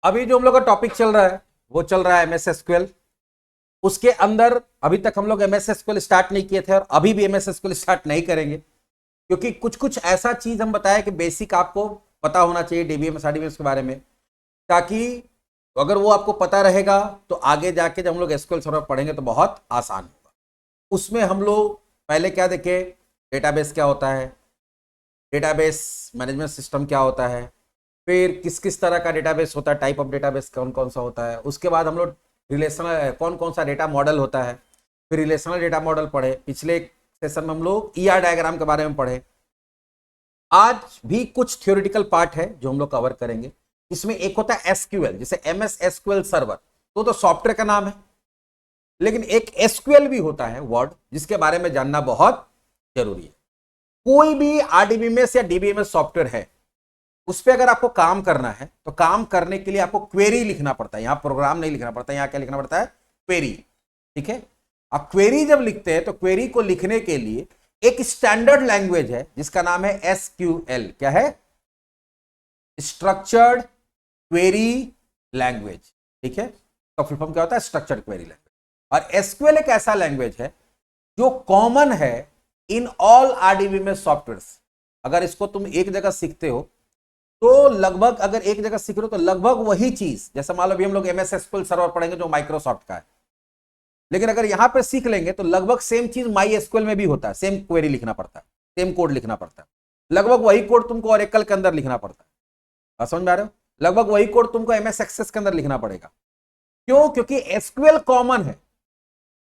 अभी जो हम लोग का टॉपिक चल रहा है वो चल रहा है एमएस एसक्यूएल। उसके अंदर अभी तक हम लोग एमएस एसक्यूएल स्टार्ट नहीं किए थे और अभी भी एमएस एसक्यूएल स्टार्ट नहीं करेंगे, क्योंकि कुछ कुछ ऐसा चीज हम बताया कि बेसिक आपको पता होना चाहिए डीबीएमएस आरडीबीएमएस के बारे में, ताकि अगर वो आपको पता रहेगा तो आगे जाके जब हम लोग एसक्यूएल सर्वर पढ़ेंगे तो बहुत आसान होगा। उसमें हम लोग पहले क्या देखे, डेटाबेस क्या होता है, डेटाबेस मैनेजमेंट सिस्टम क्या होता है, फिर किस किस तरह का डेटाबेस होता है, टाइप ऑफ डेटाबेस कौन कौन सा होता है। उसके बाद हम लोग रिलेशनल कौन कौन सा डेटा मॉडल होता है, फिर रिलेशनल डेटा मॉडल पढ़े। पिछले सेशन में हम लोग ईआर डायग्राम के बारे में पढ़े। आज भी कुछ थ्योरेटिकल पार्ट है जो हम लोग कवर करेंगे। इसमें एक होता है एसक्यूएल, जैसे एमएस एसक्यूएल सर्वर तो सॉफ्टवेयर का नाम है, लेकिन एक एसक्यूएल भी होता है वर्ड, जिसके बारे में जानना बहुत जरूरी है। कोई भी आरडीबीएमएस या डीबीएमएस सॉफ्टवेयर है, उस पर अगर आपको काम करना है तो काम करने के लिए आपको क्वेरी लिखना पड़ता है। यहां प्रोग्राम नहीं लिखना पड़ता, यहां क्या लिखना पड़ता है, क्वेरी। ठीक है, अब क्वेरी जब लिखते हैं तो क्वेरी को लिखने के लिए एक स्टैंडर्ड लैंग्वेज है जिसका नाम है एसक्यूएल। क्या है? Structured query language. ठीक है, तो फुल फॉर्म क्या होता है? Structured query language. और एसक्यूएल एक ऐसा लैंग्वेज है जो कॉमन है इन ऑल आरडीबीएमएस सॉफ्टवेयर्स। अगर इसको तुम एक जगह सीखते हो तो लगभग, अगर एक जगह सीख रहे हो तो लगभग वही चीज, जैसे मान लो अभी हम लोग एमएस एसक्यूएल सर्वर पढ़ेंगे जो माइक्रोसॉफ्ट का है, लेकिन अगर यहां पर सीख लेंगे तो लगभग सेम चीज माई एसक्यूएल में भी होता है। सेम क्वेरी लिखना पड़ता है, सेम कोड लिखना पड़ता है, लगभग वही कोड तुमको ओरेकल के अंदर लिखना पड़ता है। समझ में आ रहे हो? लगभग वही कोड तुमको एमएस एक्सेस के अंदर लिखना पड़ेगा। क्यों? क्योंकि एसक्यूएल कॉमन है।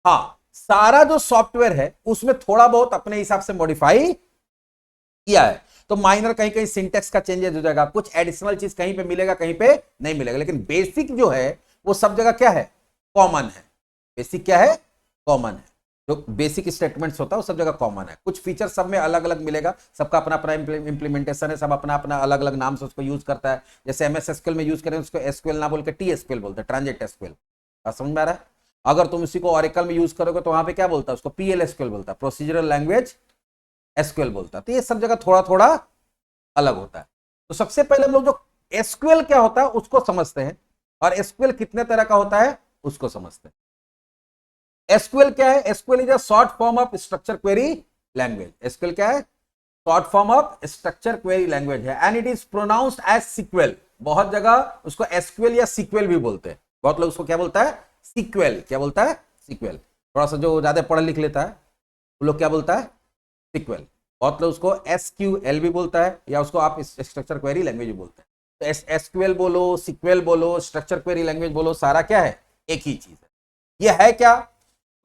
हाँ, सारा जो सॉफ्टवेयर है उसमें थोड़ा बहुत अपने हिसाब से मॉडिफाई किया है, तो माइनर कहीं कहीं सिंटेक्स का चेंजेस हो जाएगा, कुछ एडिशनल चीज कहीं पे मिलेगा कहीं पे नहीं मिलेगा, लेकिन बेसिक जो है वो सब जगह क्या है? कॉमन है। बेसिक क्या है? कॉमन है। जो बेसिक स्टेटमेंट्स होता है वो सब जगह कॉमन है। कुछ फीचर सब में अलग अलग मिलेगा, सबका अपना अपना इंप्लीमेंटेशन है, सब अपना अपना अलग अलग नाम से उसको यूज करता है। जैसे एमएस एसक्यूएल में यूज करें उसको एसक्यूएल ना बोल के टीएसक्यूएल बोलते हैं, ट्रांजिट एसक्यूएल। समझ में आ रहा है? अगर तुम इसी को ओरेकल में यूज करोगे तो वहां पे क्या बोलता है? उसको पीएलएसक्यूएल बोलता है, प्रोसीजरल लैंग्वेज एसक्यूएल बोलता है। तो ये सब जगह थोड़ा थोड़ा अलग होता है। तो सबसे पहले हम लोग जो एसक्यूएल क्या होता है उसको समझते हैं, और एसक्यूएल कितने तरह का होता है उसको समझते हैं। एसक्यूएल क्या है? SQL is a short form of structure query language. SQL क्या है? Short form of structure query language है, and it is pronounced as sequel. बहुत जगह उसको एसक्यूएल या सीक्वेल भी बोलते हैं। बहुत लोग उसको क्या बोलता है? सीक्वेल। क्या बोलता है? सीक्वेल। थोड़ा सा जो ज्यादा पढ़ लिख लेता है वो लोग क्या बोलता है? सीक्वेल। बहुत लोग उसको एसक्यूएल भी बोलता है, या उसको आप स्ट्रक्चर क्वेरी लैंग्वेज भी बोलते हैं। तो एसक्यूएल बोलो, सीक्वेल बोलो, स्ट्रक्चर क्वेरी लैंग्वेज बोलो, सारा क्या है? एक ही चीज है। यह है क्या?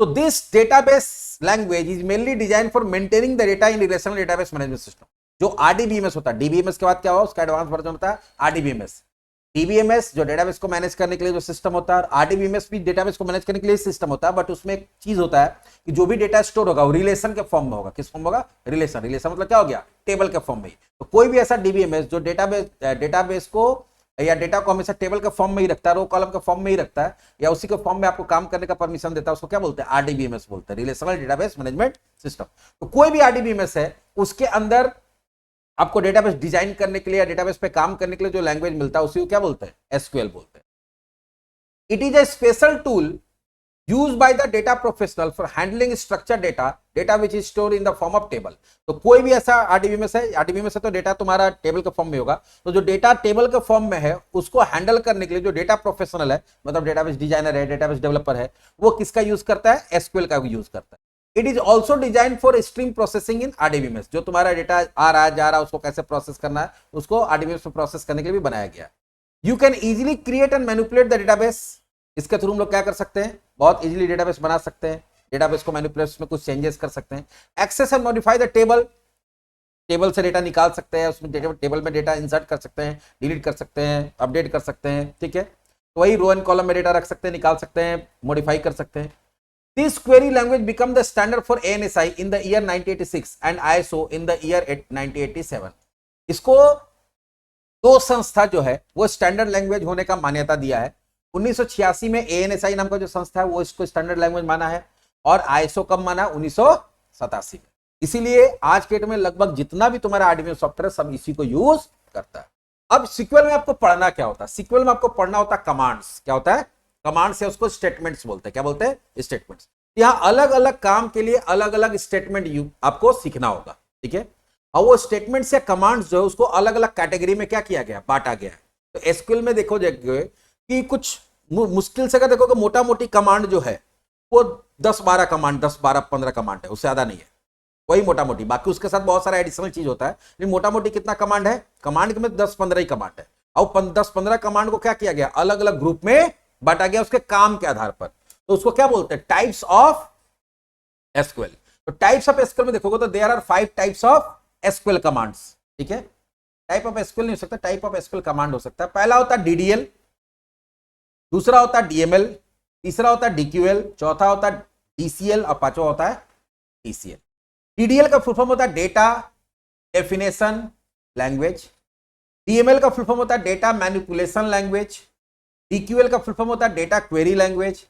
तो this database language is mainly design for maintaining the data in relational database management system. जो आरडीबीएमएस होता है, डीबीएमएस के बाद क्या हुआ? उसका एडवांस वर्जन होता है आरडीबीएमएस। डीबीएमएस जो डेटाबेस को मैनेज करने के लिए जो सिस्टम होता है, आरडीबीएमएस भी डेटाबेस को मैनेज करने के लिए सिस्टम होता है, बट उसमें एक चीज होता है कि जो भी डेटा स्टोर होगा वो रिलेशन के फॉर्म में होगा। किस फॉर्म होगा? रिलेशन। रिलेशन मतलब क्या हो गया? टेबल के फॉर्म में ही। तो कोई भी ऐसा डीबीएमएस जो डेटाबेस को या डेटा को हमेशा टेबल के फॉर्म में ही रखता है, रो कॉलम के फॉर्म में ही रखता है, या उसी के फॉर्म में आपको काम करने का परमिशन देता है, उसको क्या बोलते हैं? आरडीबीएमएस बोलते हैं, रिलेशनल डेटाबेस मैनेजमेंट सिस्टम। तो कोई भी आरडीबीएमएस है उसके अंदर आपको डेटाबेस डिजाइन करने के लिए या डेटाबेस पे काम करने के लिए जो लैंग्वेज मिलता है उसी को क्या बोलते हैं? एसक्यूएल बोलते हैं। It is a special tool used by the data professional for handling structured data which is stored in the form of table। तो कोई भी ऐसा आरडीबीएमएस है तो डेटा तुम्हारा टेबल के फॉर्म में होगा। तो जो डेटा टेबल के फॉर्म में है उसको हैंडल करने के लिए जो डेटा प्रोफेशनल है, मतलब डेटाबेस डिजाइनर है, डेटाबेस डेवलपर है, वो किसका यूज करता है? एसक्यूएल का यूज करता है। It is also design for stream processing in RDBMS. जो तुम्हारा डेटा आ रहा है जा रहा है उसको कैसे प्रोसेस करना है, उसको आरडीबीएमएस में प्रोसेस करने के लिए भी बनाया गया। You can easily create and manipulate the database. इसके थ्रू हम लोग क्या कर सकते हैं? बहुत इजीली डेटाबेस बना सकते हैं, डेटाबेस को मैनिपुलेट में कुछ चेंजेस कर सकते हैं। Access and modify the table. Table से डेटा निकाल सकते हैं, उसमें टेबल में डेटा इंसर्ट कर सकते हैं, डिलीट कर सकते हैं, अपडेट कर सकते हैं। ठीक है, तो वही रो एंड कॉलम में डेटा रख सकते हैं, निकाल सकते हैं, मॉडिफाई कर सकते हैं। This query language become the standard for ANSI in the year 1986 and ISO in the year 1987। इसको दो संस्था जो है वो स्टैंडर्ड लैंग्वेज होने का मान्यता दिया है। 1986 में एएनएसआई नाम का जो संस्था है वो इसको स्टैंडर्ड लैंग्वेज माना है, और आईएसओ कब माना? 1987 में। इसीलिए आज के डेट में लगभग जितना भी तुम्हारा आरडीबीएमएस सॉफ्टवेयर सब इसी को यूज करता है। अब सीक्वल में आपको पढ़ना क्या होता है? सीक्वल में आपको पढ़ना होता है कमांड्स। क्या होता है? कमांड से उसको स्टेटमेंट्स बोलते हैं। क्या बोलते हैं? स्टेटमेंट्स। यहां अलग अलग काम के लिए अलग अलग स्टेटमेंट आपको सीखना होगा, ठीक है। और वो स्टेटमेंट्स या कमांड्स जो है उसको अलग अलग कैटेगरी में क्या किया गया? बांटा गया है। तो एसक्यूएल में देखो कि कुछ मुश्किल से अगर देखोगे मोटा मोटी कमांड जो है वो 10-12 कमांड, 10-12-15 कमांड है, उससे ज्यादा नहीं है, वही मोटा मोटी। बाकी उसके साथ बहुत सारा एडिशनल चीज होता है, लेकिन मोटा मोटी कितना कमांड है? कमांड में 10-15 ही कमांड है। और 10-15 कमांड को क्या किया गया? अलग अलग ग्रुप में बांटा गया उसके काम के आधार पर। तो उसको क्या बोलते हैं? Types of SQL. तो टाइप्स ऑफ एसक्यूएल में देखोगे तो there are 5 types of SQL commands, ठीक है। टाइप ऑफ एसक्यूएल नहीं हो सकता, टाइप ऑफ एसक्यूएल कमांड हो सकता है। पहला होता है डीडीएल, दूसरा होता है डीएमएल, तीसरा होता है डीक्यूएल, चौथा होता है डीसीएल और पांचवा होता है टीसीएल। डीडीएल का फुल फॉर्म होता है डेटा डेफिनेशन लैंग्वेज, डीएमएल का फुल फॉर्म होता है डेटा मैनिपुलेशन लैंग्वेज, डीक्यूएल का फुल फॉर्म होता है डेटा क्वेरी लैंग्वेज,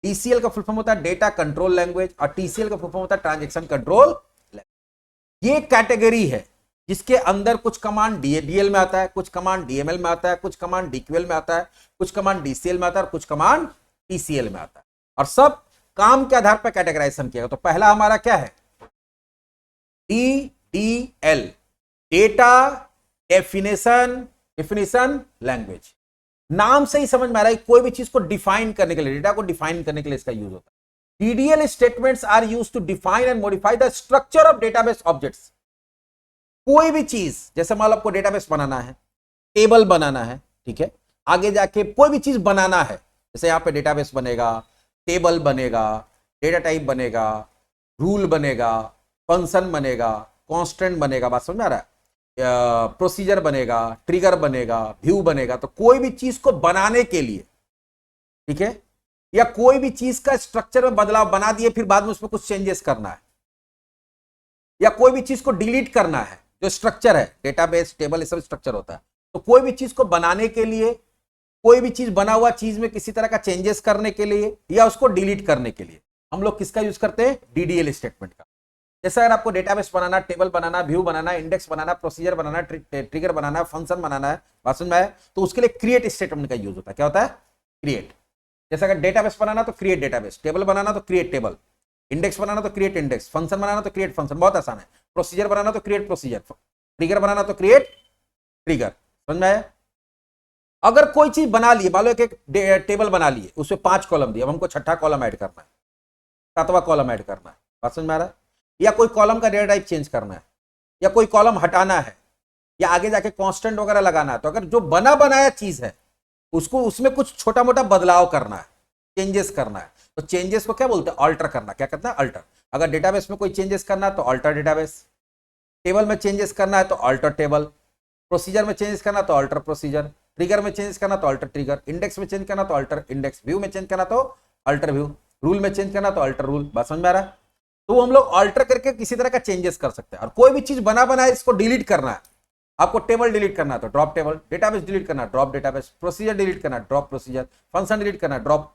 डीसीएल का फुल फॉर्म होता है डेटा कंट्रोल लैंग्वेज और टीसीएल का फुल फॉर्म होता है ट्रांजैक्शन कंट्रोल लैंग्वेज। ये कैटेगरी है जिसके अंदर कुछ कमांड डीएल में आता है, कुछ कमांड डीएमएल में आता है, कुछ कमांड डीक्यूएल में आता है, कुछ कमांड डीसीएल में आता है और कुछ कमांड टीसीएल में आता है। और सब काम के आधार पर कैटेगराइजेशन किया गया। तो पहला हमारा क्या है? DDL, data definition language. नाम से ही समझ में आ रहा है कोई भी चीज को डिफाइन करने के लिए, डेटा को डिफाइन करने के लिए इसका यूज होता है। DDL statements are used to define and modify the structure of database objects. कोई भी चीज, जैसे मान लो आपको डेटाबेस बनाना है, टेबल बनाना है, ठीक है, आगे जाके कोई भी चीज बनाना है, जैसे यहां पे डेटाबेस बनेगा, टेबल बनेगा, डेटा टाइप बनेगा, रूल बनेगा, फंक्शन बनेगा, कांस्टेंट बनेगा, बात समझ में आ रहा है, प्रोसीजर बनेगा, ट्रिगर बनेगा, व्यू बनेगा। तो कोई भी चीज को बनाने के लिए, ठीक है, या कोई भी चीज का स्ट्रक्चर में बदलाव बना दिए फिर बाद में उसमें कुछ चेंजेस करना है, या कोई भी चीज को डिलीट करना है, जो स्ट्रक्चर है डेटाबेस टेबल ये सब स्ट्रक्चर होता है। तो कोई भी चीज को बनाने के लिए, कोई भी चीज बना हुआ चीज में किसी तरह का चेंजेस करने के लिए या उसको डिलीट करने के लिए हम लोग किसका यूज करते हैं? डीडीएल स्टेटमेंट का। जैसे अगर आपको डेटाबेस बनाना, टेबल बनाना, व्यू बनाना, इंडेक्स बनाना, प्रोसीजर बनाना, ट्रिगर बनाना, फंक्शन बनाना है, बात समझ में आया? तो उसके लिए क्रिएट स्टेटमेंट का यूज होता है। क्या होता है? क्रिएट। जैसे अगर डेटाबेस बनाना तो क्रिएट डेटाबेस, टेबल बनाना तो क्रिएट टेबल, इंडेक्स बनाना तो क्रिएट इंडेक्स, फंक्शन बनाना तो क्रिएट फंक्शन, बहुत आसान है। प्रोसीजर बनाना तो क्रिएट प्रोसीजर, ट्रिगर बनाना तो क्रिएट ट्रिगर। समझ में आया? अगर कोई चीज बना लिए, मान लो एक टेबल बना लिए, उसमें 5 कॉलम दिए, अब हमको छठा कॉलम ऐड करना है, 7वां कॉलम ऐड करना है, बात समझ में आ रहा है? या कोई कॉलम का डेटा टाइप चेंज करना है, या कोई कॉलम हटाना है, या आगे जाके कांस्टेंट वगैरह लगाना है। तो अगर जो बना बनाया चीज है उसको, उसमें कुछ छोटा मोटा बदलाव करना है, चेंजेस करना है, तो चेंजेस को क्या बोलते हैं? अल्टर करना। क्या करना है? अल्टर। अगर डेटाबेस में कोई चेंजेस करना है तो अल्टर डेटाबेस, टेबल में चेंजेस करना है तो अल्टर टेबल, प्रोसीजर में चेंजेस करना तो अल्टर प्रोसीजर, ट्रिगर में चेंज करना तो अल्टर ट्रिगर, इंडेक्स में चेंज करना तो अल्टर इंडेक्स, व्यू में चेंज करना तो अल्टर व्यू, रूल में चेंज करना तो अल्टर रूल। बात समझ में आ रहा है? तो हम लोग अल्टर करके किसी तरह का चेंजेस कर सकते हैं। और कोई भी चीज बना बनाए इसको डिलीट करना है, आपको टेबल डिलीट करना है तो ड्रॉप टेबल, डेटाबेस डिलीट करना है ड्रॉप डेटाबेस, प्रोसीजर डिलीट करना है ड्रॉप प्रोसीजर, फंक्शन डिलीट करना है drop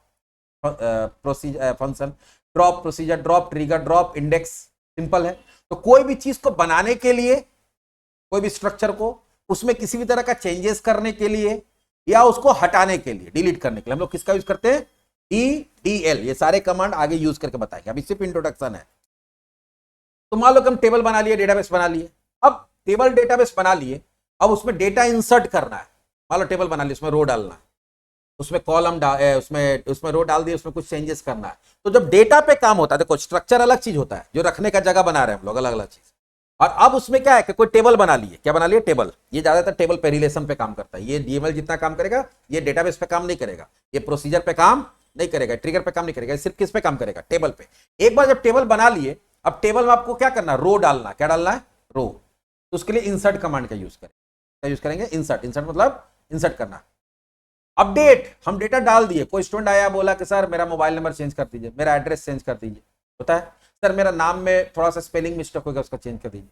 procedure function, drop procedure, drop trigger, drop index. Simple है। तो कोई भी चीज को बनाने के लिए, कोई भी स्ट्रक्चर को, उसमें किसी भी तरह का चेंजेस करने के लिए या उसको हटाने के लिए, डिलीट करने के लिए हम लोग किसका यूज करते हैं? डीडीएल। ये सारे कमांड आगे यूज करके बताएंगे, अभी सिर्फ इंट्रोडक्शन है। तो मान लो कि हम टेबल बना लिए, डेटाबेस बना लिए। अब टेबल डेटाबेस बना लिए, अब उसमें डेटा इंसर्ट करना है। मान लो टेबल बना ली, उसमें रो डालना है, उसमें कॉलम उसमें रो डाल दिए, उसमें कुछ चेंजेस करना है। तो जब डेटा पे काम होता है, देखो स्ट्रक्चर अलग चीज होता है, जो रखने का जगह बना रहे हैं हम लोग, अलग अलग चीज। और अब उसमें क्या है कि कोई टेबल बना लिए, क्या बना लिए? टेबल। ये ज्यादातर टेबल पे रिलेशन पे काम करता है। ये डीएमएल जितना काम करेगा ये डेटाबेस पे काम नहीं करेगा, ये प्रोसीजर पे काम नहीं करेगा, ट्रिगर पे काम नहीं करेगा, सिर्फ किस पे काम करेगा? टेबल पे। एक बार जब टेबल बना लिए, अब टेबल में आपको क्या करना है? रो डालना। क्या डालना है? रो। तो उसके लिए इंसर्ट कमांड का यूज करेंगे। क्या यूज करेंगे? इंसर्ट। इंसर्ट मतलब इंसर्ट करना। अपडेट, हम डेटा डाल दिए, कोई स्टूडेंट आया बोला कि सर मेरा मोबाइल नंबर चेंज कर दीजिए, मेरा एड्रेस चेंज कर दीजिए, होता है सर मेरा नाम में थोड़ा सा स्पेलिंग मिस्टेक होगा, उसका चेंज कर दीजिए।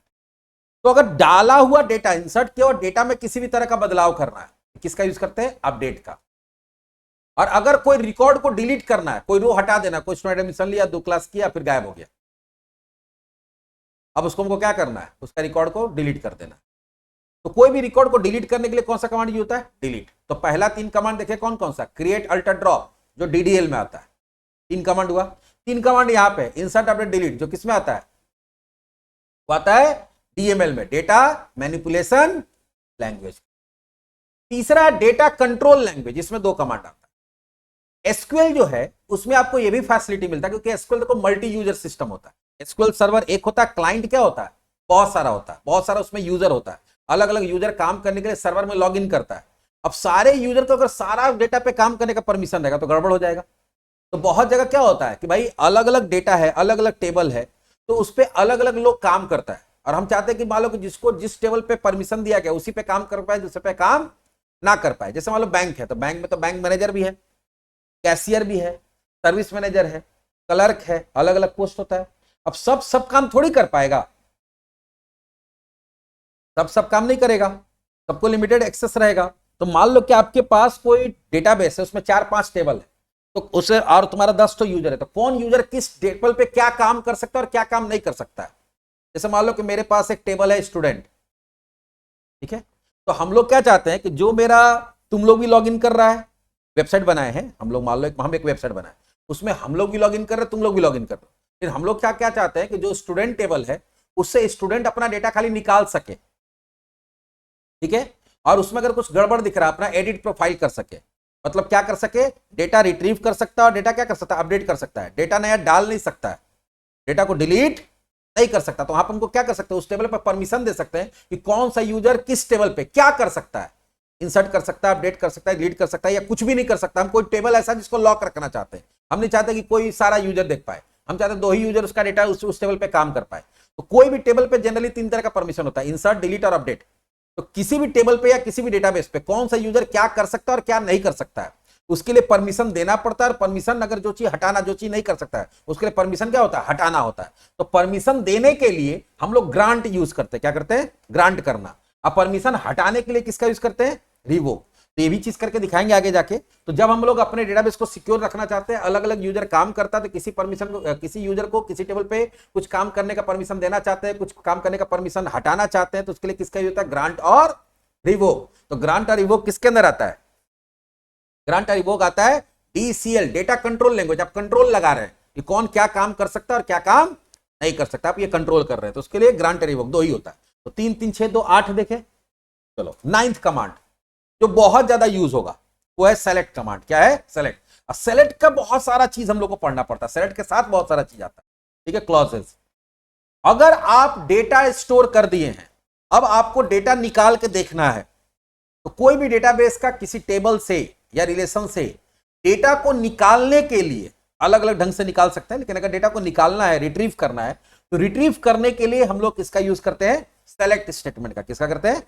तो अगर डाला हुआ डेटा इंसर्ट किया और डेटा में किसी भी तरह का बदलाव करना है, किसका यूज करते हैं? अपडेट का। और अगर कोई रिकॉर्ड को डिलीट करना है, कोई रो हटा देना, कोई स्टूडेंट एडमिशन लिया, 2 क्लास किया, फिर गायब हो गया, अब उसको हमको क्या करना है? उसका रिकॉर्ड को डिलीट कर देना। तो कोई भी रिकॉर्ड को डिलीट करने के लिए कौन सा कमांड यूज होता है? डिलीट। तो पहला 3 कमांड देखे कौन कौन सा? क्रिएट, अल्टर, ड्रॉप, जो डीडीएल में आता है, 3 कमांड हुआ। 3 कमांड यहां पे इंसर्ट, अपडेट, डिलीट, जो किसमें आता है? वो आता है डीएमएल में, डेटा मैनिपुलेशन लैंग्वेज। तीसरा डेटा कंट्रोल लैंग्वेज, इसमें 2 कमांड आता है। एसक्यूएल जो है उसमें आपको ये भी फैसिलिटी मिलता है, क्योंकि एसक्यूएल देखो मल्टी यूजर सिस्टम होता है। एसक्यूएल सर्वर एक होता है, क्लाइंट क्या होता है? बहुत सारा होता है, बहुत सारा उसमें यूजर होता है, अलग अलग यूजर काम करने के लिए सर्वर में लॉग इन करता है। अब सारे यूजर को अगर सारा डेटा पे काम करने का परमिशन रहेगा तो गड़बड़ हो जाएगा। तो बहुत जगह क्या होता है कि भाई अलग अलग डेटा है, अलग अलग टेबल है, तो उस पर अलग अलग लोग काम करता है, और हम चाहते हैं कि मान लो कि जिसको जिस टेबल पे परमिशन दिया गया उसी पे काम कर पाए, दूसरे पे काम ना कर पाए। जैसे मान लो बैंक है, तो बैंक में तो बैंक मैनेजर भी है, कैशियर भी है, सर्विस मैनेजर है, क्लर्क है, अलग अलग पोस्ट होता है। अब सब काम थोड़ी कर पाएगा, सब काम नहीं करेगा, सबको लिमिटेड एक्सेस रहेगा। तो मान लो कि आपके पास कोई डेटाबेस है, उसमें 4-5 टेबल है, तो उसे और तुम्हारा 10 तो यूजर है, तो कौन यूजर किस टेबल पे क्या काम कर सकता है और क्या काम नहीं कर सकता है। जैसे मान लो कि मेरे पास एक टेबल है स्टूडेंट, ठीक है, तो हम लोग क्या चाहते हैं कि जो मेरा, तुम लोग भी लॉग इन कर रहा है, वेबसाइट बनाए हैं हम लोग, मान लो हम एक वेबसाइट बनाए, उसमें हम लोग भी लॉग इन कर रहे हैं, तुम लोग भी लॉग इन कर रहे हो। फिर हम लोग क्या क्या चाहते हैं कि जो स्टूडेंट टेबल है उससे स्टूडेंट अपना डेटा खाली निकाल सके, ठीक है, और उसमें अगर कुछ गड़बड़ दिख रहा है अपना एडिट प्रोफाइल कर सके, मतलब क्या कर सके, डेटा रिट्रीव कर सकता है और डेटा क्या कर सकता है, अपडेट कर सकता है। डेटा नया डाल नहीं सकता है, डेटा को डिलीट नहीं कर सकता। तो वहां पर हमको क्या कर सकते हैं, उस टेबल पर परमिशन दे सकते हैं कि कौन सा यूजर किस टेबल पे क्या कर सकता है, इंसर्ट कर सकता है, अपडेट कर सकता है, डिलीट कर सकता है, या कुछ भी नहीं कर सकता। हम कोई टेबल ऐसा जिसको लॉक रखना चाहते हैं, हम नहीं चाहते कि कोई सारा यूजर देख पाए, हम चाहते हैं 2 ही यूजर उसका डेटा उस टेबल पे काम कर पाए। तो कोई भी टेबल पे जनरली 3 तरह का परमिशन होता है, इंसर्ट, डिलीट और अपडेट। तो किसी भी टेबल पे या किसी भी डेटाबेस पे कौन सा यूजर क्या कर सकता है और क्या नहीं कर सकता है, उसके लिए परमिशन देना पड़ता है। और परमिशन अगर जो चीज हटाना, जो चीज नहीं कर सकता है, उसके लिए परमिशन क्या होता है, हटाना होता है। तो परमिशन देने के लिए हम लोग ग्रांट यूज करते हैं, क्या करते हैं, ग्रांट करना। अब परमिशन हटाने के लिए किसका यूज करते हैं, रिवोक। तो ये भी चीज करके दिखाएंगे आगे जाके। तो जब हम लोग अपने डेटाबेस को सिक्योर रखना चाहते हैं, अलग अलग यूजर काम करता है, तो किसी परमिशन को, किसी यूजर को किसी टेबल पे कुछ काम करने का परमिशन देना चाहते हैं, कुछ काम करने का परमिशन हटाना चाहते हैं, तो उसके लिए किसका यूज होता है, ग्रांट और रिवोक। तो ग्रांट और रिवोक किसके अंदर आता है, ग्रांट और रिवोक आता है डीसीएल, डेटा कंट्रोल लैंग्वेज। आप कंट्रोल लगा रहे हैं कि कौन क्या काम कर सकता है और क्या काम नहीं कर सकता, आप ये कंट्रोल कर रहे हैं, तो उसके लिए ग्रांट और रिवोक 2 ही होता है। तो 3 3 6 2 8 देखे। चलो 9th कमांड जो बहुत ज्यादा यूज होगा वो है सेलेक्ट कमांड। क्या है, सेलेक्ट। और सेलेक्ट का बहुत सारा चीज हम लोग को पढ़ना पड़ता है, सेलेक्ट के साथ बहुत सारा चीज आता है, ठीक है, क्लॉजेस। अगर आप डेटा स्टोर कर दिए हैं, अब आपको डेटा निकाल के देखना है, तो कोई भी डेटाबेस का किसी टेबल से या रिलेशन से डेटा को निकालने के लिए अलग अलग ढंग से निकाल सकते हैं, लेकिन अगर डेटा को निकालना है, रिट्रीव करना है, तो रिट्रीव करने के लिए हम लोग किसका यूज करते हैं, सेलेक्ट स्टेटमेंट का। किसका करते हैं,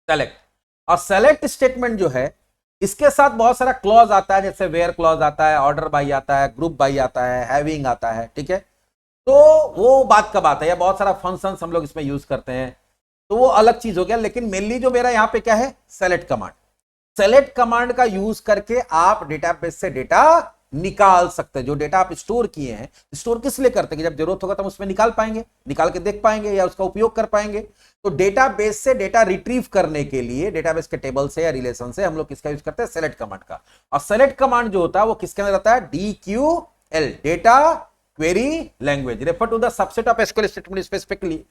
सेलेक्ट। और सेलेक्ट स्टेटमेंट जो है, इसके साथ बहुत सारा क्लॉज आता है, जैसे वेयर क्लॉज आता है, ऑर्डर बाई आता है, ग्रुप बाई आता है, हैविंग आता है, ठीक है। तो वो बात का बात है, या बहुत सारा फंक्शंस हम लोग इसमें यूज करते हैं, तो वो अलग चीज हो गया। लेकिन मेनली जो मेरा यहां पे क्या है, सेलेक्ट कमांड। सेलेक्ट कमांड का यूज करके आप डेटाबेस से डेटा निकाल सकते हैं। जो डेटा आप स्टोर किए हैं, स्टोर किस लिए करते हैं कि जब जरूरत होगा तो हम उसमें निकाल पाएंगे, निकाल के देख पाएंगे या उसका उपयोग कर पाएंगे। तो डेटाबेस से डेटा रिट्रीव करने के लिए, डेटाबेस के टेबल से या रिलेशन से, हम लोग किसका यूज करते हैं, सेलेक्ट कमांड का। और सेलेक्ट कमांड जो होता है वो किसके अंदर आता है, DQL, data query language, refer to the subset of SQL statement specifically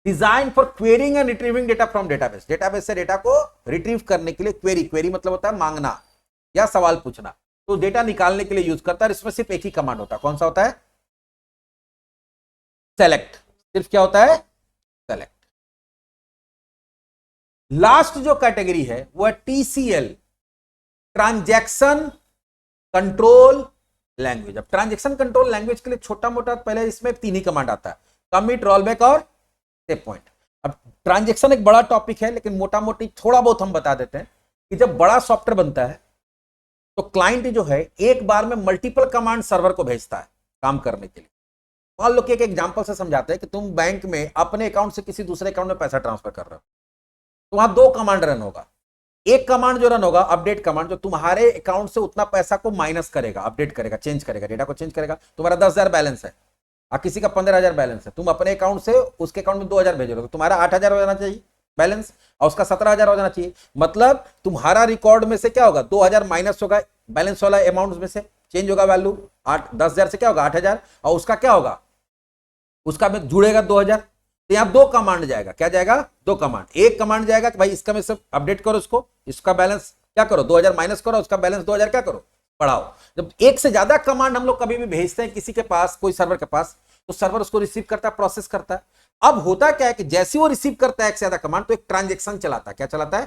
design for querying and retrieving data from database. Database से डेटा को रिट्रीव करने के लिए, क्वेरी, क्वेरी मतलब होता है मांगना या सवाल पूछना, तो डेटा निकालने के लिए यूज करता है। इसमें सिर्फ एक ही कमांड होता है, कौन सा होता है, सेलेक्ट। सिर्फ क्या होता है, सेलेक्ट। लास्ट जो कैटेगरी है वो है TCL, ट्रांजैक्शन कंट्रोल लैंग्वेज। अब ट्रांजैक्शन कंट्रोल लैंग्वेज के लिए छोटा मोटा पहले इसमें 3 ही कमांड आता है, कमिट, रोलबैक और सेव पॉइंट। अब ट्रांजैक्शन एक बड़ा टॉपिक है, लेकिन मोटा मोटी थोड़ा बहुत हम बता देते हैं कि जब बड़ा सॉफ्टवेयर बनता है तो क्लाइंट जो है एक बार में मल्टीपल कमांड सर्वर को भेजता है काम करने के लिए। मान लो कि एक एग्जांपल से समझाते हैं कि तुम बैंक में अपने अकाउंट से किसी दूसरे अकाउंट में पैसा ट्रांसफर कर रहे हो, तो वहां 2 कमांड रन होगा। एक कमांड जो रन होगा, अपडेट कमांड, जो तुम्हारे अकाउंट से उतना पैसा को माइनस करेगा, अपडेट करेगा, चेंज करेगा, डेटा को चेंज करेगा। तुम्हारा 10,000 बैलेंस है और किसी का 15,000 बैलेंस है, तुम अपने अकाउंट से उसके अकाउंट में 2,000 भेज रहे हो, तो तुम्हारा 8,000 हो जाना चाहिए, बैलेंस, और उसका 17,000 हो जाना चाहिए। मतलब तुम्हारा रिकॉर्ड में से क्या होगा, 2,000 माइनस होगा बैलेंस वाला अमाउंट में से, चेंज होगा वैल्यू 10,000 से क्या होगा 8,000, और उसका क्या होगा, उसका में जुड़ेगा 2,000। तो यहां 2 कमांड जाएगा, क्या जाएगा, 2 कमांड। एक कमांड जाएगा कि भाई इसका में सब अपडेट करो, इसका बैलेंस क्या करो 2,000 माइनस करो, उसका बैलेंस 2,000 क्या करो बढ़ाओ। जब एक से ज्यादा कमांड हम लोग कभी भी भेजते हैं किसी के पास, कोई सर्वर के पास, तो सर्वर उसको रिसीव करता है, प्रोसेस करता है। अब होता क्या है कि जैसे वो रिसीव करता है एक से ज्यादा कमांड, तो एक ट्रांजेक्शन चलाता है। क्या चलाता है,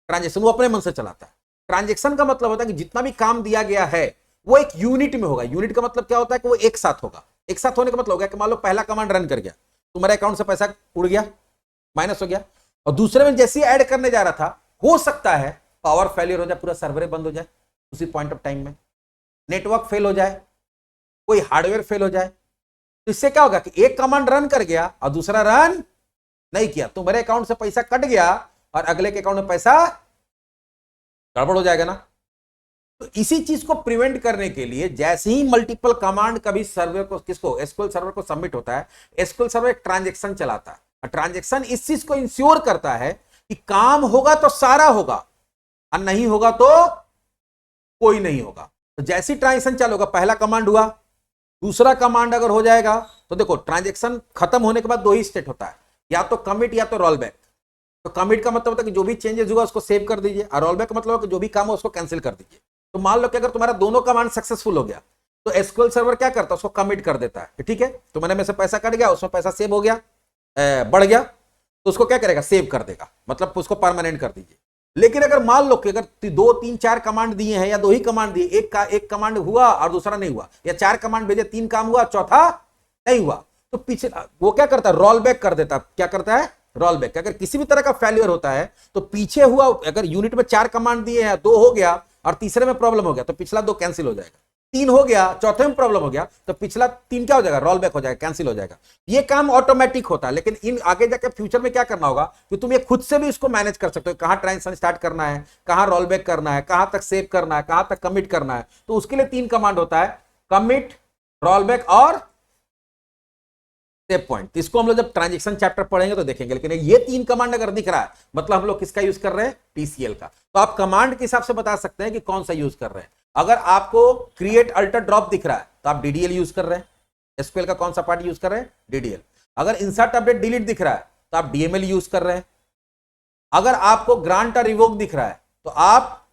ट्रांजेक्शन, वो अपने मन से चलाता है। ट्रांजेक्शन का मतलब होता है कि जितना भी काम दिया गया है वो एक यूनिट में होगा। यूनिट का मतलब क्या होता है कि वो एक साथ होगा। एक साथ होने का मतलब होगा कि मान लो पहला कमांड रन कर गया, तुम्हारे अकाउंट से पैसा उड़ गया, माइनस हो गया, और दूसरे में जैसे ही ऐड करने जा रहा था, हो सकता है पावर फेलियर हो जाए, पूरा सर्वर बंद हो जाए उसी पॉइंट ऑफ टाइम में, नेटवर्क फेल हो जाए, कोई हार्डवेयर फेल हो जाए। तो इससे क्या होगा कि एक कमांड रन कर गया और दूसरा रन नहीं किया, तुम्हारे अकाउंट से पैसा कट गया और अगले के अकाउंट में पैसा गड़बड़ हो जाएगा ना। तो इसी चीज को प्रिवेंट करने के लिए जैसे ही मल्टीपल कमांड कभी सर्वर को, किसको, एसक्यूएल सर्वर को सबमिट होता है, एसक्यूएल सर्वर एक ट्रांजेक्शन चलाता है। और ट्रांजेक्शन इस चीज को इंश्योर करता है कि काम होगा तो सारा होगा और नहीं होगा तो कोई नहीं होगा। तो जैसी ट्रांजेक्शन चालू होगा, पहला कमांड हुआ, दूसरा कमांड अगर हो जाएगा, तो देखो ट्रांजेक्शन खत्म होने के बाद 2 ही स्टेट होता है, या तो कमिट या तो रोल बैक। तो कमिट का मतलब होता है कि जो भी चेंजेस हुआ उसको सेव कर दीजिए, और रोल बैक का मतलब है कि जो भी काम हो उसको कैंसिल कर दीजिए। तो मान लो कि अगर तुम्हारा दोनों कमांड सक्सेसफुल हो गया, तो एसक्यूएल सर्वर क्या करता है, उसको कमिट कर देता है, ठीक है, तुम्हारे में से पैसा कट गया, उसमें पैसा सेव हो गया, बढ़ गया, तो उसको क्या करेगा, सेव कर देगा, मतलब उसको परमानेंट कर दीजिए। लेकिन अगर मान लो कि अगर 2, 3, 4 कमांड दिए हैं, या 2 ही कमांड दिए, एक कमांड हुआ और दूसरा नहीं हुआ, या 4 कमांड भेजे, 3 काम हुआ, चौथा नहीं हुआ, तो पीछे वो क्या करता है, रोल बैक कर देता है। क्या करता है, रोल बैक। अगर किसी भी तरह का फेलियर होता है तो पीछे हुआ, अगर यूनिट में 4 कमांड दिए हैं, 2 हो गया और तीसरे में प्रॉब्लम हो गया, तो पिछला 2 कैंसिल हो जाएगा। 3 हो गया, चौथे में प्रॉब्लम हो गया, तो पिछला 3 क्या हो जाएगा, रोल बैक हो जाएगा, कैंसिल हो जाएगा। ये काम ऑटोमेटिक होता है। लेकिन इन आगे जाकर फ्यूचर में क्या करना होगा कि तुम ये खुद से भी इसको मैनेज कर सकते हो, कहां ट्रांजेक्शन स्टार्ट करना है, कहां रोल बैक करना है, कहां तक सेव करना है, कहां तक कमिट करना है। तो उसके लिए 3 कमांड होता है, कमिट, रोल बैक और सेव पॉइंट। इसको हम लोग जब ट्रांजेक्शन चैप्टर पढ़ेंगे तो देखेंगे। लेकिन ये 3 कमांड अगर दिख रहा है, मतलब हम लोग किसका यूज कर रहे हैं, टीसीएल का। तो आप कमांड के हिसाब से बता सकते हैं कि कौन सा यूज कर रहे हैं। अगर आपको क्रिएट अल्टर ड्रॉप दिख रहा है तो आप डीडीएल यूज कर रहे हैं। एसक्यूएल का कौन सा पार्ट यूज कर रहे हैं, डीडीएल। अगर इंसर्ट अपडेट डिलीट दिख रहा है तो आप डीएमएल यूज कर रहे हैं। अगर आपको ग्रांट और रिवोक दिख रहा है तो आप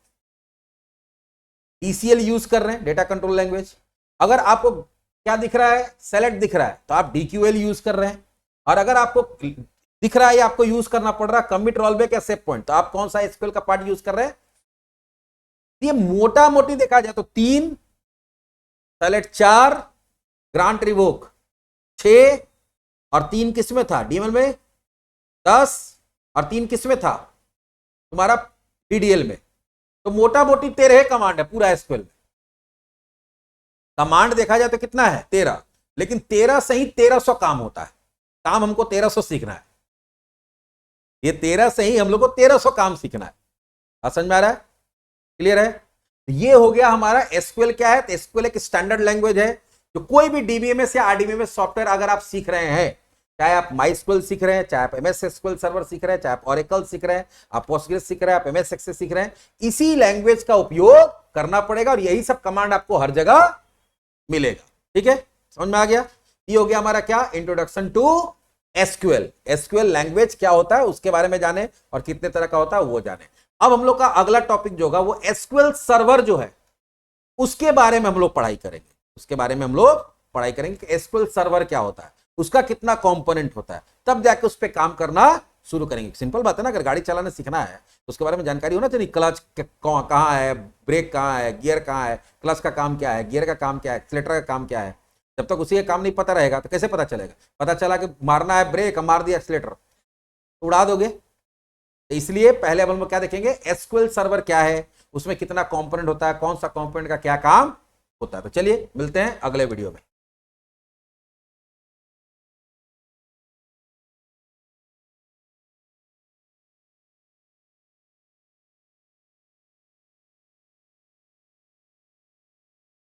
टीसीएल यूज कर रहे हैं, डेटा कंट्रोल लैंग्वेज। अगर आपको क्या दिख रहा है, सेलेक्ट दिख रहा है, तो आप डीक्यूएल यूज कर रहे हैं। और अगर आपको दिख रहा है या आपको यूज करना पड़ रहा है कमिट, रोल बैक या सेव पॉइंट, तो आप कौन सा एसक्यूएल का पार्ट यूज कर रहे हैं। ये मोटा मोटी देखा जाए तो 3, सेलेक्ट 4, ग्रांट रिवोक 6, और 3 किसमें था, डीएमएल में 10, और 3 किसमें था तुम्हारा, डीडीएल में। तो मोटा मोटी 13 कमांड है पूरा एसक्यूएल में। कमांड देखा जाए तो कितना है, 13, लेकिन 13 से ही 1300 काम होता है। काम हमको 1300 सीखना है। ये 13 से ही हम लोग को 1300 काम सीखना है। समझ में आ रहा है, क्लियर है। ये हो गया हमारा एसक्यूएल। क्या है, तो एसक्यूएल एक स्टैंडर्ड लैंग्वेज है जो कोई भी डीबीएमएस या आरडीबीएमएस सॉफ्टवेयर अगर आप सीख रहे हैं, चाहे आप माइस्क्यूएल सीख रहे हैं, चाहे आप एमएस एसक्यूएल सर्वर सीख रहे हैं, चाहे आप ओरेकल सीख रहे हैं, आप पोस्टग्रेस सीख रहे हैं, आप एमएस एक्सेस सीख रहे हैं, इसी लैंग्वेज का उपयोग करना पड़ेगा और यही सब कमांड आपको हर जगह मिलेगा। ठीक है, समझ में आ गया। ये हो गया हमारा क्या, introduction to SQL. SQL language क्या होता है उसके बारे में जाने, और कितने तरह का होता है वो जाने। अब हम लोग का अगला टॉपिक जो होगा वो एसक्यूएल सर्वर जो है उसके बारे में हम लोग पढ़ाई करेंगे। उसके बारे में हम लोग पढ़ाई करेंगे कि एसक्यूएल सर्वर क्या होता है, उसका कितना कंपोनेंट होता है, तब जाके उस पर काम करना शुरू करेंगे। सिंपल बात है ना, अगर गाड़ी चलाना सीखना है तो उसके बारे में जानकारी होना चाहिए। क्लच कहाँ है, ब्रेक कहाँ है, गियर कहाँ है, क्लच का काम क्या है, गियर का काम क्या है, एक्सीलेटर का काम क्या है। जब तक उसी का काम नहीं पता रहेगा तो कैसे पता चलेगा। पता चला कि मारना है ब्रेक, मार दिया एक्सीलेटर, उड़ा दोगे। तो इसलिए पहले हम लोग क्या देखेंगे, एसक्यूएल सर्वर क्या है, उसमें कितना कंपोनेंट होता है, कौन सा कंपोनेंट का क्या काम होता है। तो चलिए मिलते हैं अगले वीडियो में।